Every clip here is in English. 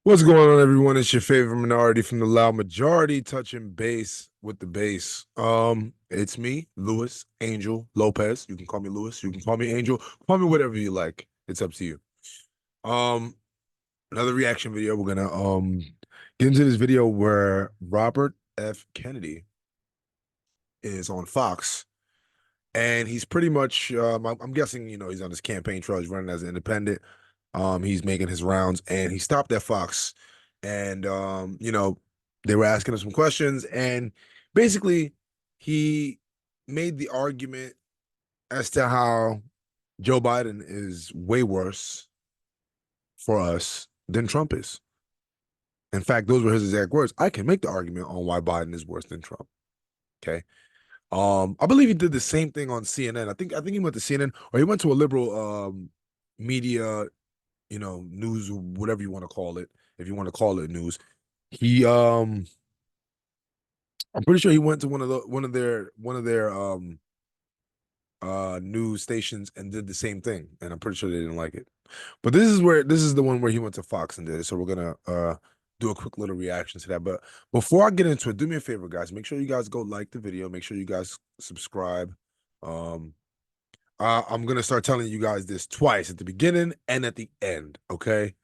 What's going on, everyone? It's your favorite minority from the loud majority, touching base with the bass. It's me, Louis Angel Lopez. You can call me Louis. You can call me Angel. Call me whatever you like. It's up to you. Um, Another reaction video. We're gonna get into this video where Robert F. Kennedy is on Fox, and he's pretty much. I'm guessing he's on his campaign trail. He's running as an independent. He's making his rounds, and he stopped at Fox, and they were asking him some questions, and basically he made the argument as to how Joe Biden is way worse for us than Trump is. In fact, those were his exact words. I can make the argument on why Biden is worse than Trump. Okay. I believe he did the same thing on CNN. I think he went to CNN or he went to a liberal media, news, whatever you want to call it, if you want to call it news. He I'm pretty sure he went to one of their news stations and did the same thing, and I'm pretty sure they didn't like it. But this is the one where he went to Fox and did it. So we're gonna do a quick little reaction to that. But before I get into it, do me a favor, guys. Make sure you guys go like the video. Make sure you guys subscribe. Um, I'm gonna start telling you guys this twice at the beginning and at the end. Okay.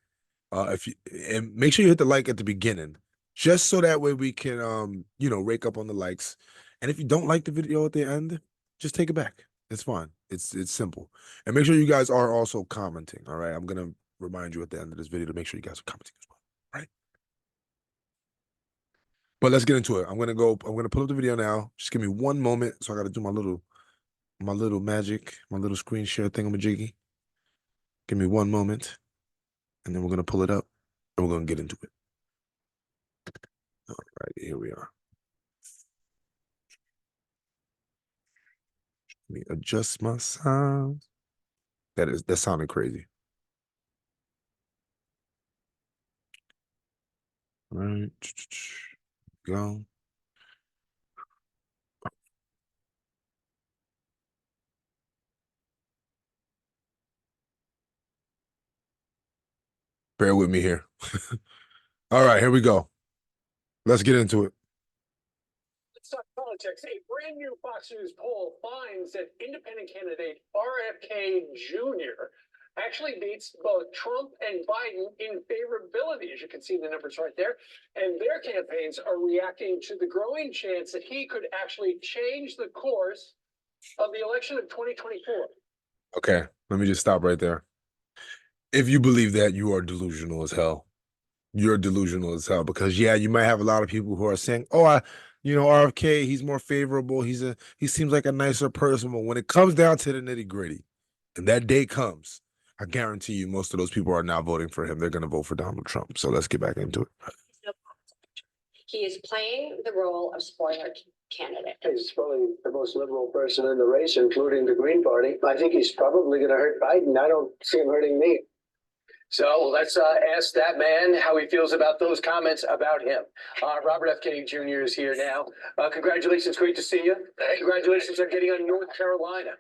If you and make sure you hit the like at the beginning, just so that way we can rake up on the likes. And if you don't like the video at the end, just take it back. It's fine. It's simple. And make sure you guys are also commenting. All right. I'm gonna remind you at the end of this video to make sure you guys are commenting as well. All right. But let's get into it. I'm gonna pull up the video now. Just give me one moment. So I gotta do my little magic, my little screen share thingamajiggy. Give me one moment, and then we're gonna pull it up and we're gonna get into it. All right, here we are. Let me adjust my sound. That sounded crazy. All right. Go. Bear with me here. All right, here we go. Let's get into it. Let's talk politics. A brand new Fox News poll finds that independent candidate RFK Jr. actually beats both Trump and Biden in favorability, as you can see in the numbers right there. And their campaigns are reacting to the growing chance that he could actually change the course of the election of 2024. Okay, let me just stop right there. If you believe that, you are delusional as hell. You're delusional as hell because yeah, you might have a lot of people who are saying, "Oh, RFK, he's more favorable. He seems like a nicer person." But when it comes down to the nitty gritty, and that day comes, I guarantee you, most of those people are not voting for him. They're going to vote for Donald Trump. So let's get back into it. He is playing the role of spoiler candidate. He's probably the most liberal person in the race, including the Green Party. I think he's probably going to hurt Biden. I don't see him hurting me. So let's ask that man how he feels about those comments about him. Robert F. Kennedy Jr. is here now. Congratulations. Great to see you. Congratulations on getting on North Carolina.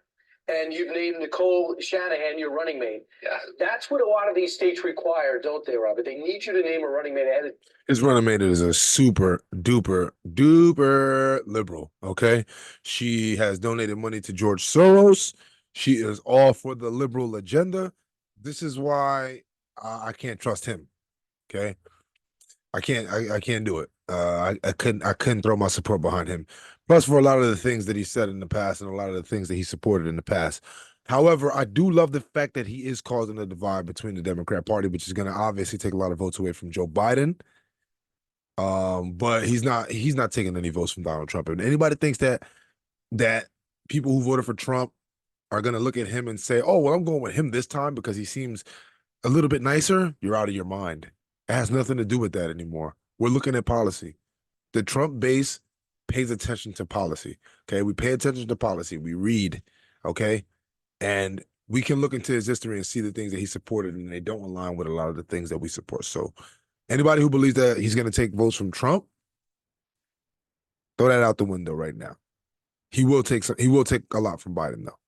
And you've named Nicole Shanahan your running mate. Yeah. That's what a lot of these states require, don't they, Robert? They need you to name a running mate. His running mate is a super duper liberal. Okay. She has donated money to George Soros. She is all for the liberal agenda. This is why I can't trust him. Okay. I can't do it. I couldn't throw my support behind him. Plus, for a lot of the things that he said in the past and a lot of the things that he supported in the past. However, I do love the fact that he is causing a divide between the Democrat Party, which is going to obviously take a lot of votes away from Joe Biden. But he's not taking any votes from Donald Trump. And anybody thinks that people who voted for Trump are going to look at him and say, "Oh, well, I'm going with him this time because he seems a little bit nicer," you're out of your mind. It has nothing to do with that anymore. We're looking at policy. The Trump base pays attention to policy. Okay. We pay attention to policy. We read. Okay. And we can look into his history and see the things that he supported, and they don't align with a lot of the things that we support. So anybody who believes that he's going to take votes from Trump, throw that out the window right now. He will take a lot from Biden, though.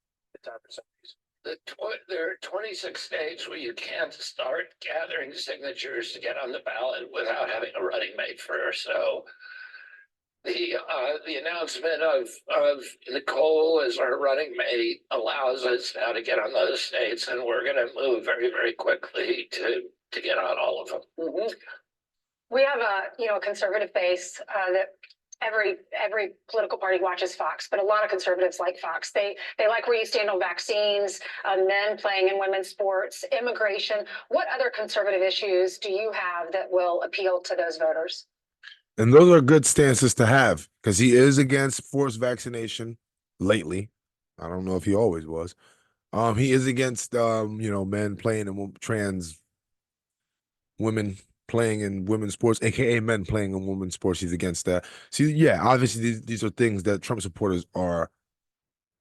there are 26 states where you can't start gathering signatures to get on the ballot without having a running mate first. So the announcement of Nicole as our running mate allows us now to get on those states, and we're going to move very, very quickly to get on all of them. Mhm. We have a conservative base that every political party watches Fox, but a lot of conservatives like Fox. They like where you stand on vaccines, men playing in women's sports, immigration. What other conservative issues do you have that will appeal to those voters? And those are good stances to have because he is against forced vaccination lately. I don't know if he always was. He is against men playing in trans women playing in women's sports, aka men playing in women's sports. He's against that. See, yeah, obviously these are things that Trump supporters are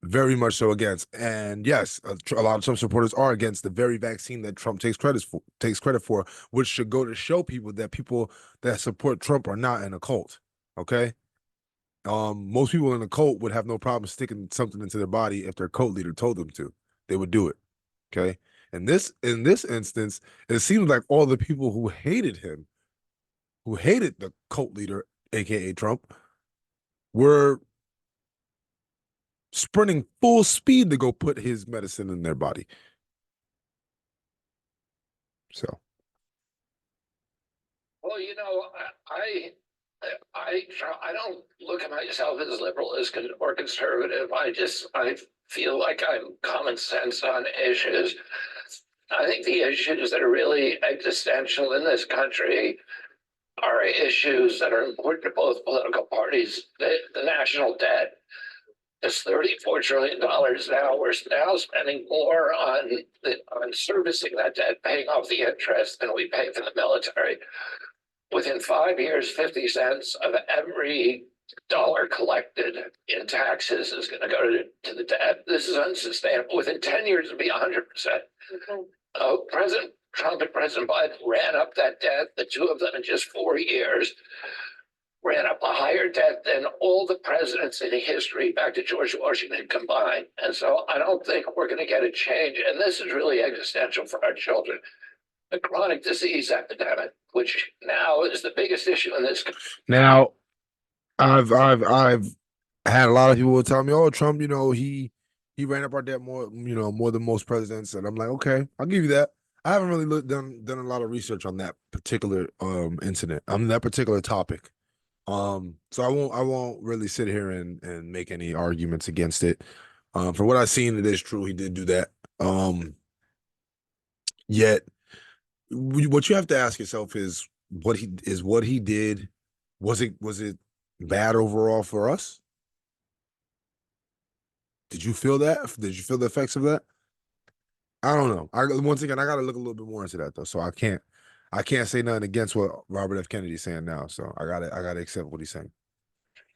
very much so against. And yes, a lot of Trump supporters are against the very vaccine that Trump takes credit for, which should go to show people that support Trump are not in a cult. Okay. Most people in a cult would have no problem sticking something into their body if their cult leader told them to. They would do it. Okay. And in this instance, it seems like all the people who hated him, who hated the cult leader, aka Trump, were sprinting full speed to go put his medicine in their body. So, Well, I don't look at myself as liberal or conservative. I feel like I'm common sense on issues. I think the issues that are really existential in this country are issues that are important to both political parties. The national debt is $34 trillion now. We're now spending more on servicing that debt, paying off the interest than we pay for the military. Within 5 years, 50 cents of every dollar collected in taxes is going to go to the debt. This is unsustainable. Within 10 years, it'll be 100%. President Trump and President Biden ran up that debt, the two of them in just 4 years, ran up a higher debt than all the presidents in history back to George Washington combined. And so I don't think we're going to get a change. And this is really existential for our children. The chronic disease epidemic, which now is the biggest issue in this country. now I've had a lot of people tell me, "Oh, Trump, he ran up our debt more than most presidents," and I'm like, "Okay, I'll give you that." I haven't really done a lot of research on that particular incident, that particular topic. So I won't really sit here and make any arguments against it. For what I've seen, it is true he did do that. Yet what you have to ask yourself is what he did, was it bad overall for us? Did you feel that? Did you feel the effects of that? I don't know. Once again, I got to look a little bit more into that though. So I can't say nothing against what Robert F. Kennedy's saying now. So I gotta accept what he's saying.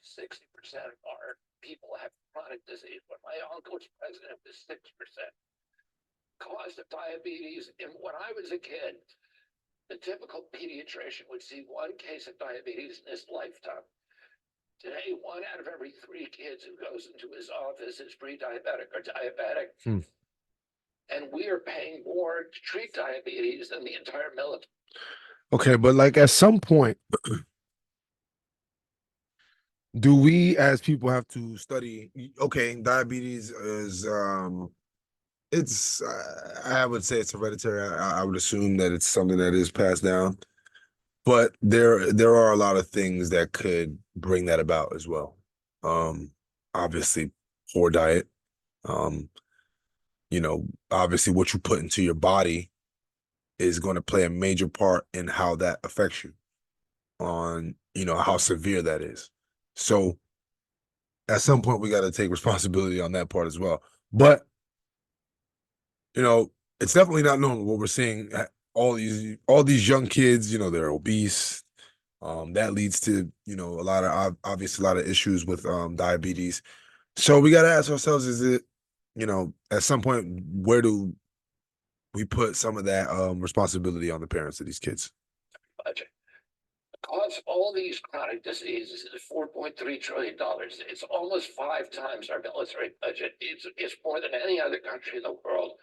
60% of our people have chronic disease. When my uncle was president, it was 6%. Cost of diabetes. And when I was a kid, the typical pediatrician would see one case of diabetes in his lifetime. Today, 1 out of every 3 kids who goes into his office is pre-diabetic or diabetic. And we are paying more to treat diabetes than the entire military. Okay, but like at some point, do we as people have to study? Okay, diabetes is it's I would say it's hereditary. I would assume that it's something that is passed down, but there are a lot of things that could bring that about as well. Obviously, poor diet. Obviously what you put into your body is going to play a major part in how that affects you, on how severe that is. So at some point we got to take responsibility on that part as well. But it's definitely not normal what we're seeing. All these young kids, they're obese. That leads to a lot of issues with diabetes. So we got to ask ourselves: is it at some point, where do we put some of that responsibility on the parents of these kids? Budget. The costs all these chronic diseases is $4.3 trillion. It's almost 5 times our military budget. It's more than any other country in the world.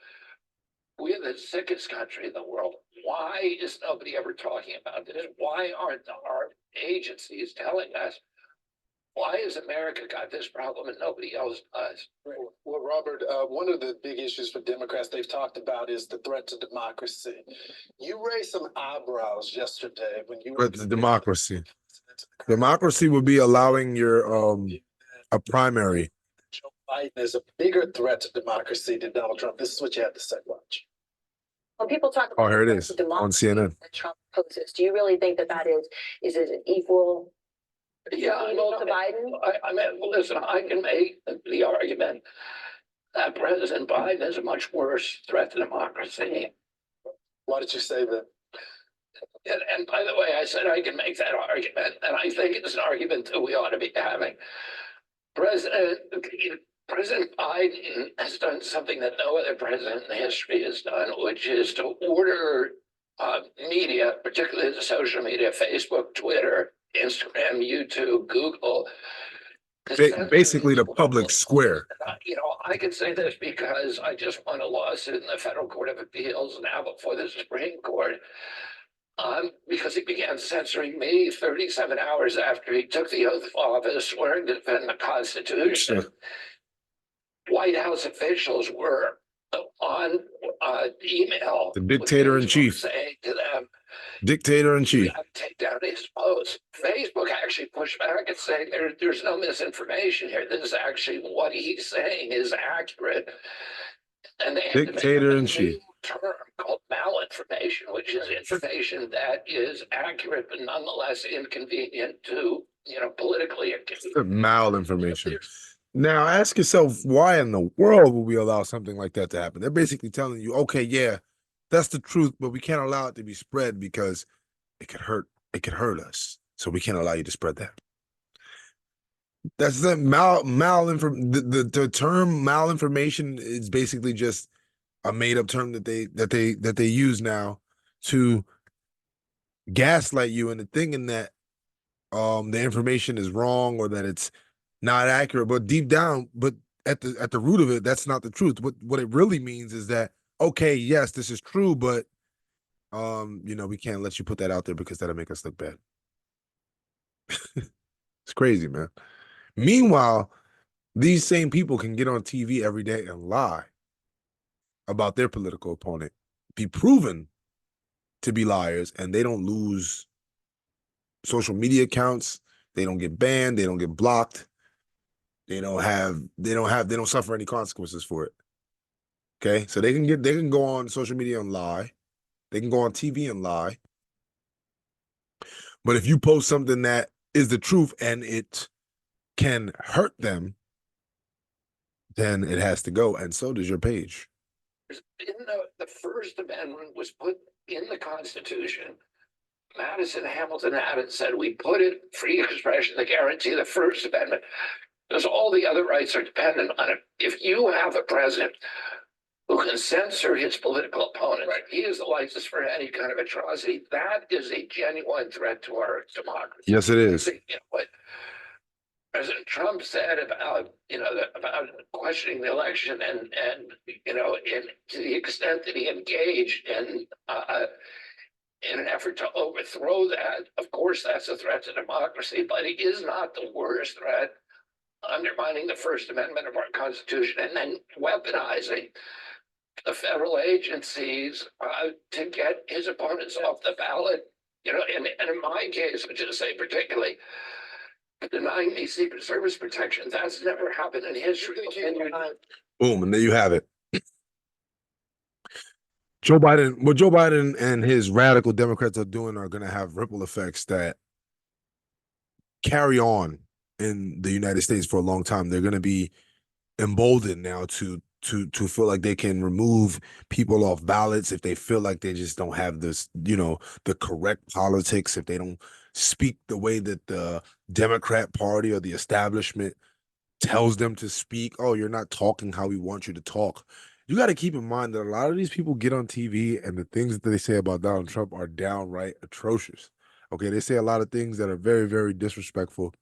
We're the sickest country in the world. Why is nobody ever talking about this? Why aren't our agencies telling us? Why has America got this problem and nobody else does? Well, Robert, one of the big issues for Democrats they've talked about is the threat to democracy. You raised some eyebrows yesterday when you But the democracy. Democracy would be allowing your a primary. Joe Biden is a bigger threat to democracy than Donald Trump. This is what you have to say. Watch. When people talk Oh, about here it the is on democracy CNN. that Trump poses, do you really think that is it an equal Yeah, evil to Biden? I mean, listen, I can make the argument that President Biden is a much worse threat to democracy. Why did you say that? And by the way, I said I can make that argument, and I think it's an argument that we ought to be having. President Biden has done something that no other president in history has done, which is to order media, particularly the social media, Facebook, Twitter, Instagram, YouTube, Google. Basically the public square. I can say this because I just won a lawsuit in the Federal Court of Appeals now before the Supreme Court. Because he began censoring me 37 hours after he took the oath of office, swearing to defend the Constitution. White House officials were on email. The dictator in chief. Saying to them, Dictator in chief. "You have to take down his post." Facebook actually pushed back and saying there's no misinformation here. This is actually what he's saying is accurate. And they had Dictator to in make a chief. new term called malinformation, which is information that is accurate but nonetheless inconvenient to politically Malinformation. Now ask yourself, why in the world would we allow something like that to happen? They're basically telling you, okay, yeah, that's the truth, but we can't allow it to be spread because it could hurt us. So we can't allow you to spread that. That's the the term malinformation is basically just a made-up term that they use now to gaslight you into thinking that the information is wrong or that it's not accurate, but deep down, but at the root of it, that's not the truth. What it really means is that, okay, yes, this is true, but we can't let you put that out there because that'll make us look bad. It's crazy, man. Meanwhile, these same people can get on TV every day and lie about their political opponent, be proven to be liars, and they don't lose social media accounts, they don't get banned, they don't get blocked. They don't suffer any consequences for it. Okay, so they can go on social media and lie, they can go on TV and lie. But if you post something that is the truth and it can hurt them, then it has to go, and so does your page. The First Amendment was put in the Constitution. Madison, Hamilton had it, said we put it free expression to guarantee the First Amendment. Because all the other rights are dependent on it. If you have a president who can censor his political opponents, he is the license for any kind of atrocity. That is a genuine threat to our democracy. Yes, it is. What President Trump said about questioning the election and to the extent that he engaged in an effort to overthrow that, of course, that's a threat to democracy, but it is not the worst threat. Undermining the First Amendment of our Constitution and then weaponizing the federal agencies to get his opponents off the ballot. And in my case, I just say particularly denying me Secret Service protection. That's never happened in history. Boom, and there you have it. Joe Biden and his radical Democrats are doing are going to have ripple effects that carry on in the United States for a long time. They're going to be emboldened now to feel like they can remove people off ballots if they feel like they just don't have this, the correct politics, if they don't speak the way that the Democrat Party or the establishment tells them to speak. Oh, you're not talking how we want you to talk. You got to keep in mind that a lot of these people get on TV and the things that they say about Donald Trump are downright atrocious. Okay, they say a lot of things that are very, very disrespectful.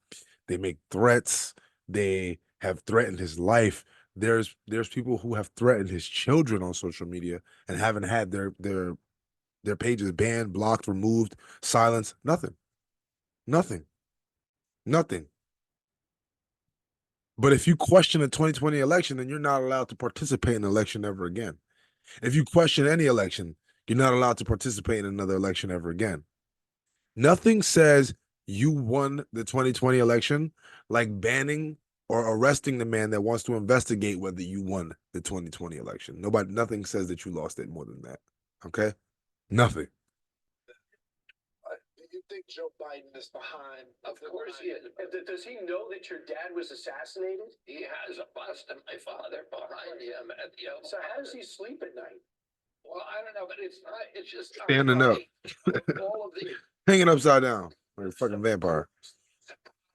They make threats. They have threatened his life. There's people who have threatened his children on social media and haven't had their pages banned, blocked, removed, silenced. Nothing. Nothing. Nothing. But if you question the 2020 election, then you're not allowed to participate in an election ever again. If you question any election, you're not allowed to participate in another election ever again. Nothing says you won the 2020 election like banning or arresting the man that wants to investigate whether you won the 2020 election. Nothing says that you lost it more than that. Okay? Nothing. Do you think Joe Biden is behind? Of course he is. Does he know that your dad was assassinated? He has a bust of my father behind him at the Oval So how does Office. he sleep at night? Well, I don't know, but it's not, it's just. not Standing up. right. All of the Hanging upside down like a fucking vampire.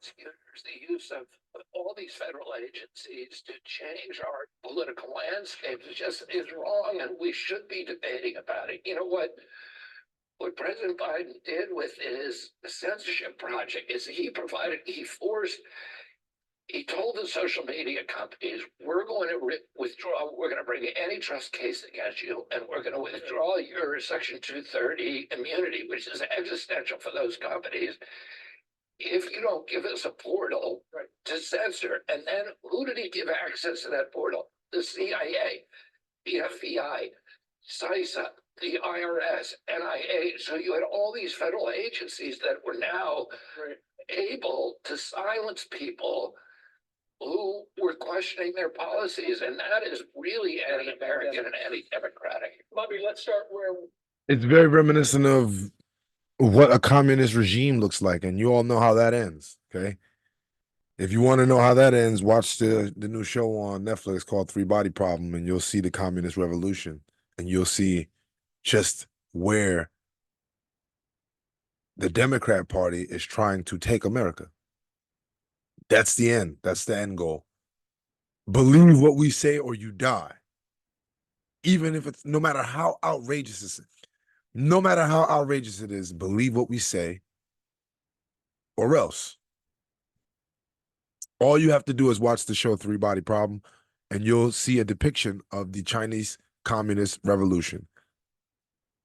prosecutors, the use of all these federal agencies to change our political landscape is just is wrong, and we should be debating about it. You know what President Biden did with his censorship project is he told the social media companies, we're going to withdraw, we're going to bring an antitrust case against you, and we're going to withdraw your Section 230 immunity, which is existential for those companies, if you don't give us a portal to censor. And then who did he give access to that portal? The CIA, the FBI, CISA, the IRS, NIA. So you had all these federal agencies that were now able to silence people who were questioning their policies, and that is really anti-American and anti-democratic. Bobby, let's start where It's very reminiscent of what a communist regime looks like, and you all know how that ends. Okay. If you want to know how that ends, watch the new show on Netflix called Three Body Problem, and you'll see the communist revolution, and you'll see just where the Democrat Party is trying to take America. That's the end. That's the end goal. Believe what we say or you die. Even if it's no matter how outrageous it is, no matter how outrageous it is, believe what we say or else. All you have to do is watch the show Three Body Problem, and you'll see a depiction of the Chinese Communist Revolution.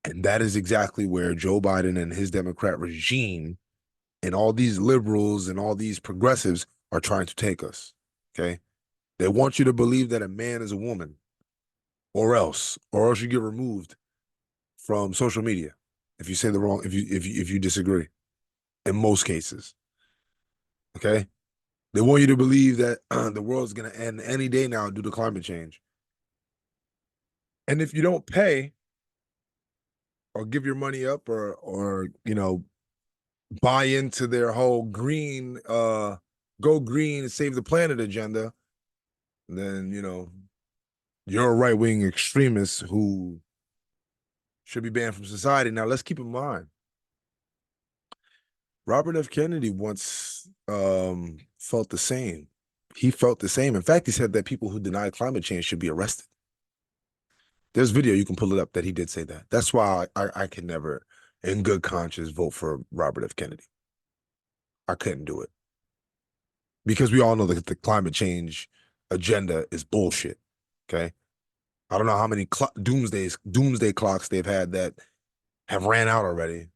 And that is exactly where Joe Biden and his Democrat regime and all these liberals and all these progressives are trying to take us. Okay. They want you to believe that a man is a woman, or else you get removed from social media if you say the wrong, if you disagree. In most cases. Okay. They want you to believe that the world's going to end any day now due to climate change. And if you don't pay or give your money up or buy into their whole green, go green and save the planet agenda, then, you're a right-wing extremist who should be banned from society. Now, let's keep in mind, Robert F. Kennedy once felt the same. He felt the same. In fact, he said that people who deny climate change should be arrested. There's video, you can pull it up, that he did say that. That's why I can never, in good conscience, vote for Robert F. Kennedy. I couldn't do it. Because we all know that the climate change agenda is bullshit, okay? I don't know how many doomsday clocks they've had that have ran out already,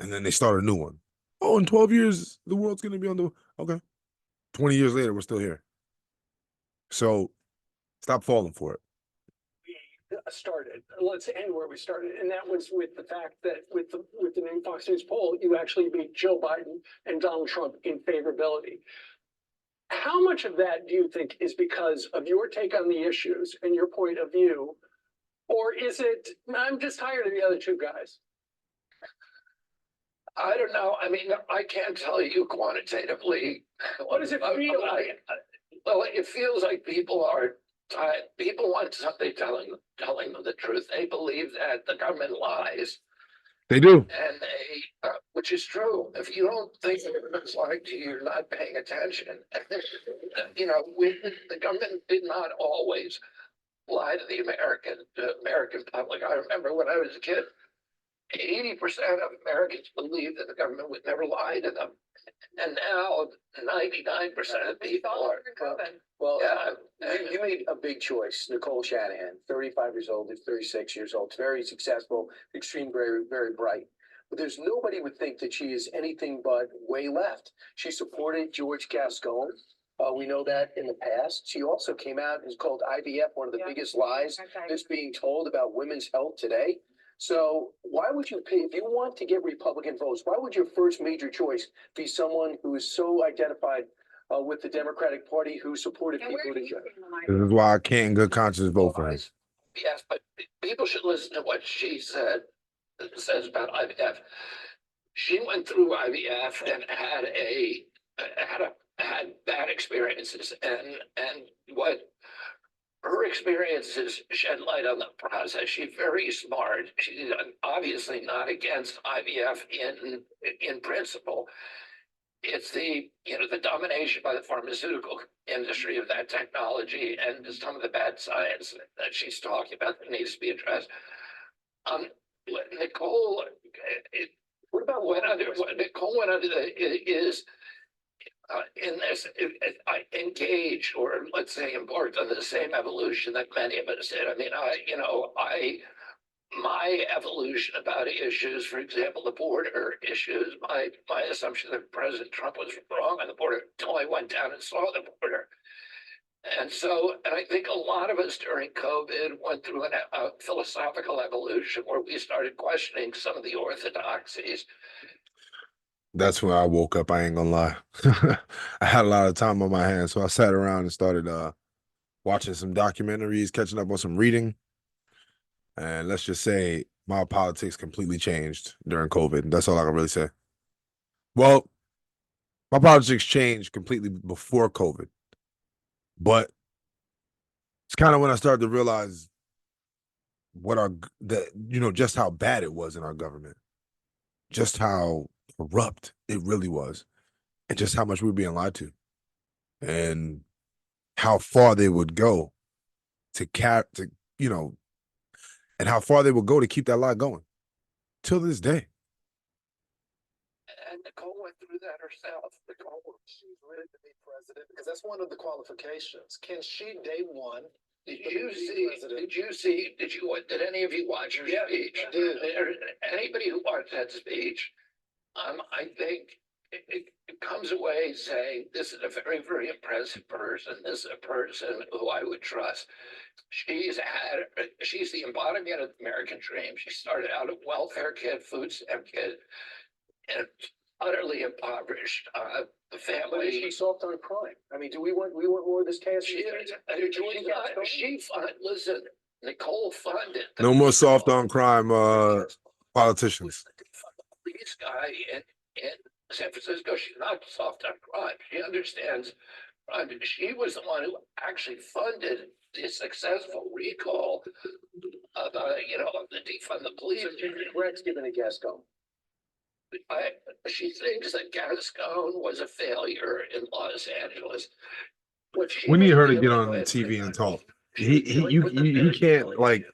and then they start a new one. Oh, in 12 years, the world's going to be on the... Okay. 20 years later, we're still here. So stop falling for it. started. Let's end where we started, and that was with the fact that with the new Fox News poll, you actually beat Joe Biden and Donald Trump in favorability. How much of that do you think is because of your take on the issues and your point of view, or is it I'm just tired of the other two guys? I don't know. I mean, I can't tell you quantitatively. What does it feel like? Well, it feels like people are tired. People want somebody telling them the truth. They believe that the government lies. They do. And which is true. If you don't think it's like to you, you're not paying attention. The government did not always lie to the American public. I remember when I was a kid, 80% of Americans believe that the government would never lie to them. And now 99% of people are. Well, Yeah. you made a big choice, Nicole Shanahan, 35 years old, 36 years old, very successful, extreme, very, very bright. But there's nobody would think that she is anything but way left. She supported George Gascon. We know that in the past. She also came out and called IVF one of the Yeah. biggest lies Okay. that's being told about women's health today. So why would you pay, if you want to get Republican votes, why would your first major choice be someone who is so identified with the Democratic Party who supported And where people? do you stand on This is why I can't in good conscience vote for him. Yes, but people should listen to what she says about IVF. She went through IVF and had bad experiences, and what her experiences shed light on the process. She's very smart. She's obviously not against IVF in principle. It's the domination by the pharmaceutical industry of that technology and some of the bad science that she's talking about that needs to be addressed. Nicole, What about what Nicole went under is in this engaged, or let's say embarked on the same evolution that many of us did. I mean, my evolution about issues, for example, the border issues, my assumption that President Trump was wrong on the border until I went down and saw the border. And I think a lot of us during COVID went through a philosophical evolution where we started questioning some of the orthodoxies. That's when I woke up. I ain't gonna lie. I had a lot of time on my hands, so I sat around and started watching some documentaries, catching up on some reading. And let's just say my politics completely changed during COVID. That's all I can really say. Well, my politics changed completely before COVID, but it's kind of when I started to realize just how bad it was in our government, just how corrupt it really was, and just how much we were being lied to, and how far they would go and how far they would go to keep that lie going till this day. And Nicole went through that herself. Nicole, She's ready to be president because that's one of the qualifications. Can she, day one? did any of you watch her speech? I did. Anybody who watched that speech, I think it comes away saying, this is a very, very impressive person. This is a person who I would trust. She's the embodiment of the American dream. She started out a welfare kid, food stamp kid, and utterly impoverished. The But is family. she soft on crime? I mean, do we want more of this chaos? Listen, Nicole funded. No more soft on crime politicians. Police guy in San Francisco, she's not soft on crime. She understands crime. She was the one who actually funded the successful recall of the defund the police. Regrets given a Gascon. She thinks that Gascon was a failure in Los Angeles. We need her to get on TV and talk. He can't like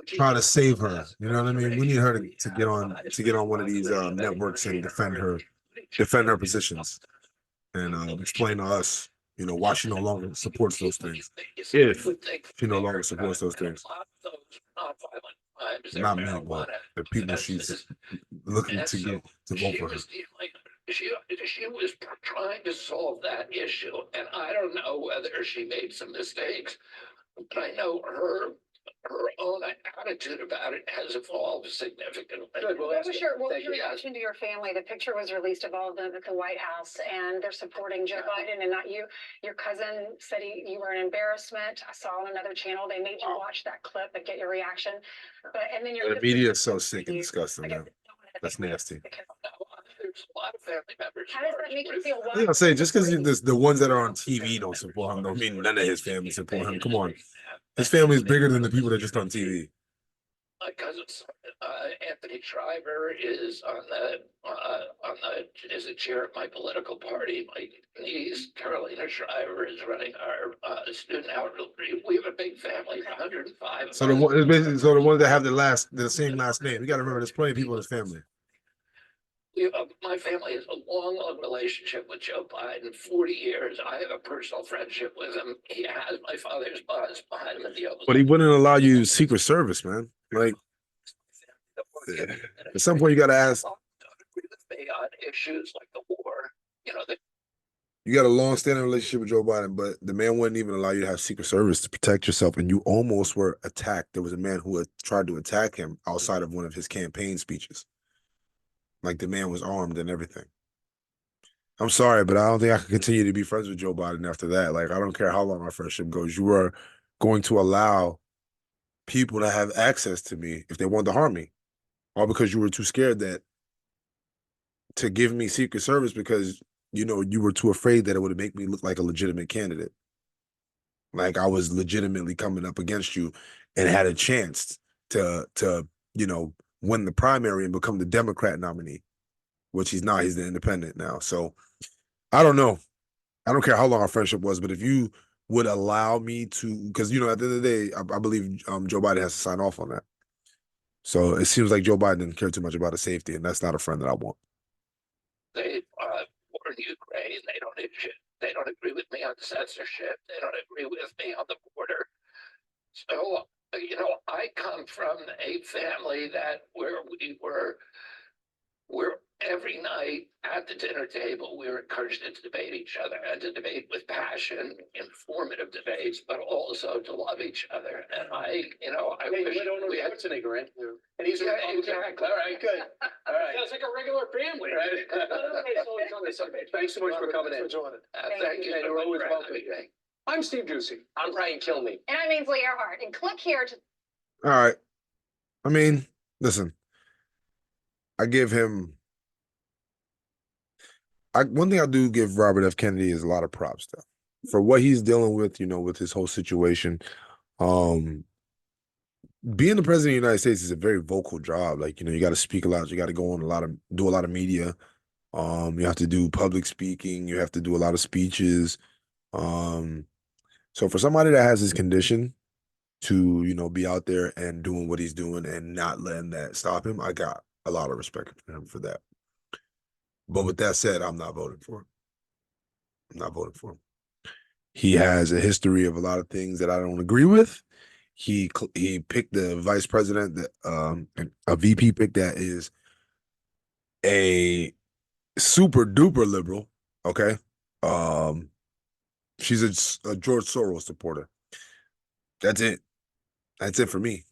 try to save her. You know what I mean? We need her to get on one of these networks and defend her positions and explain to us, why she no longer supports those things. If she no longer supports those things. Not me, but the people she's looking to get to vote for her. She was trying to solve that issue, and I don't know whether she made some mistakes, but I know her own attitude about it has evolved significantly. Good, well, What was your Thank you. reaction to your family? The picture was released of all of them at the White House, and they're supporting Joe Biden and not you. Your cousin said you were an embarrassment. I saw on another channel, they made you watch that clip and get your reaction. And then The media is so sick and disgusting, man. That's nasty. There's a lot of family members. How does that make you feel? You know, say just because the ones that are on TV don't support him, don't mean none of his family support him. Come on, his family is bigger than the people that are just on TV. My cousin's Anthony Shriver is on the is the chair of my political party. My niece Carolina Shriver is running our student outreach. We have a big family, 105. So the one, it's basically, so the ones that have the same last name. You got to remember, there's plenty of people in his family. My family has a long relationship with Joe Biden, 40 years. I have a personal friendship with him. He has my father's buzz behind him in the Oval. But he wouldn't allow you Secret Service, man. Like, at some point, you got to ask. Don't agree with me on issues like the war. You know, You got a long-standing relationship with Joe Biden, but the man wouldn't even allow you to have Secret Service to protect yourself, and you almost were attacked. There was a man who had tried to attack him outside of one of his campaign speeches. Like, the man was armed and everything. I'm sorry, but I don't think I can continue to be friends with Joe Biden after that. Like, I don't care how long our friendship goes. You are going to allow people to have access to me if they want to harm me, all because you were too scared to give me Secret Service because you were too afraid that it would make me look like a legitimate candidate. Like I was legitimately coming up against you and had a chance to win the primary and become the Democrat nominee, which he's not. He's the independent now. So I don't know. I don't care how long our friendship was, but if you would allow me to, because at the end of the day, I believe Joe Biden has to sign off on that. So it seems like Joe Biden didn't care too much about his safety, and that's not a friend that I want. they war in Ukraine. They don't agree with me on censorship. They don't agree with me on the border. So I come from a family where we're every night at the dinner table, we're encouraged to debate each other and to debate with passion, informative debates, but also to love each other. And I wish we don't know we had Schwarzenegger, right? And he's a Yeah, Republican. exactly. All right, good. All right. Sounds like a regular family. Right. Thanks so much for coming in. For joining. thank you. And you're always welcome. I'm Steve Ducey. I'm Ryan Kilme. And I'm Ainsley Earhart. And click here to All right. I mean, listen, I give him. One thing I do give Robert F. Kennedy is a lot of props though for what he's dealing with, with his whole situation. Being the president of the United States is a very vocal job. Like, you got to speak a lot. You got to go on do a lot of media. You have to do public speaking. You have to do a lot of speeches. So for somebody that has this condition to, be out there and doing what he's doing and not letting that stop him, I got a lot of respect for him for that. But with that said, I'm not voting for him. I'm not voting for him. He has a history of a lot of things that I don't agree with. He picked the vice president, a VP pick that is a super duper liberal. Okay, she's a George Soros supporter. That's it. That's it for me.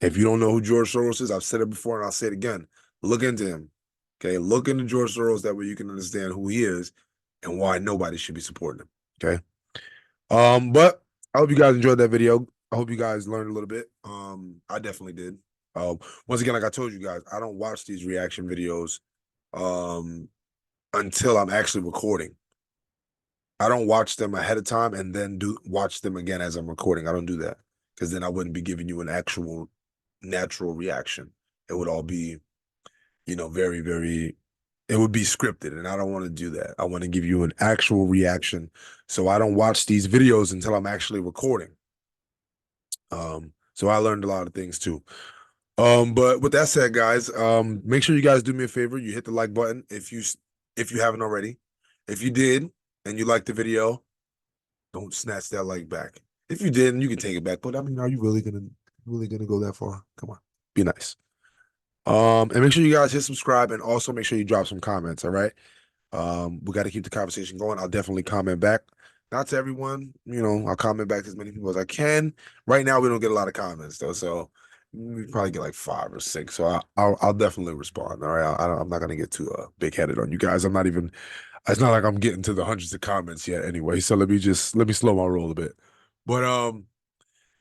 If you don't know who George Soros is, I've said it before and I'll say it again. Look into him. Okay, look into George Soros. That way you can understand who he is and why nobody should be supporting him. Okay. But I hope you guys enjoyed that video. I hope you guys learned a little bit. I definitely did. Once again, like I told you guys, I don't watch these reaction videos until I'm actually recording. I don't watch them ahead of time and then watch them again as I'm recording. I don't do that because then I wouldn't be giving you an actual natural reaction. It would all be, very, very, it would be scripted, and I don't want to do that. I want to give you an actual reaction. So I don't watch these videos until I'm actually recording. So I learned a lot of things too. But with that said, guys, make sure you guys do me a favor. You hit the like button if you haven't already. If you did and you liked the video, don't snatch that like back. If you didn't, you can take it back. But I mean, are you really gonna go that far? Come on, be nice. And make sure you guys hit subscribe and also make sure you drop some comments. All right. We got to keep the conversation going. I'll definitely comment back. Not to everyone, I'll comment back to as many people as I can. Right now, we don't get a lot of comments though, so we probably get like 5 or 6. So I'll definitely respond. All right. I'm not gonna get too big headed on you guys. It's not like I'm getting to the hundreds of comments yet anyway. So let me slow my roll a bit. But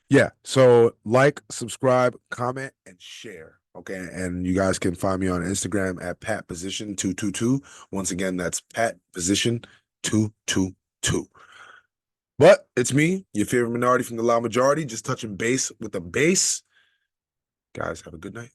yeah. So like, subscribe, comment, and share. Okay, and you guys can find me on Instagram at PatPosition222. Once again, that's PatPosition222. But it's me, your favorite minority from the loud majority, just touching base with the base. Guys, have a good night.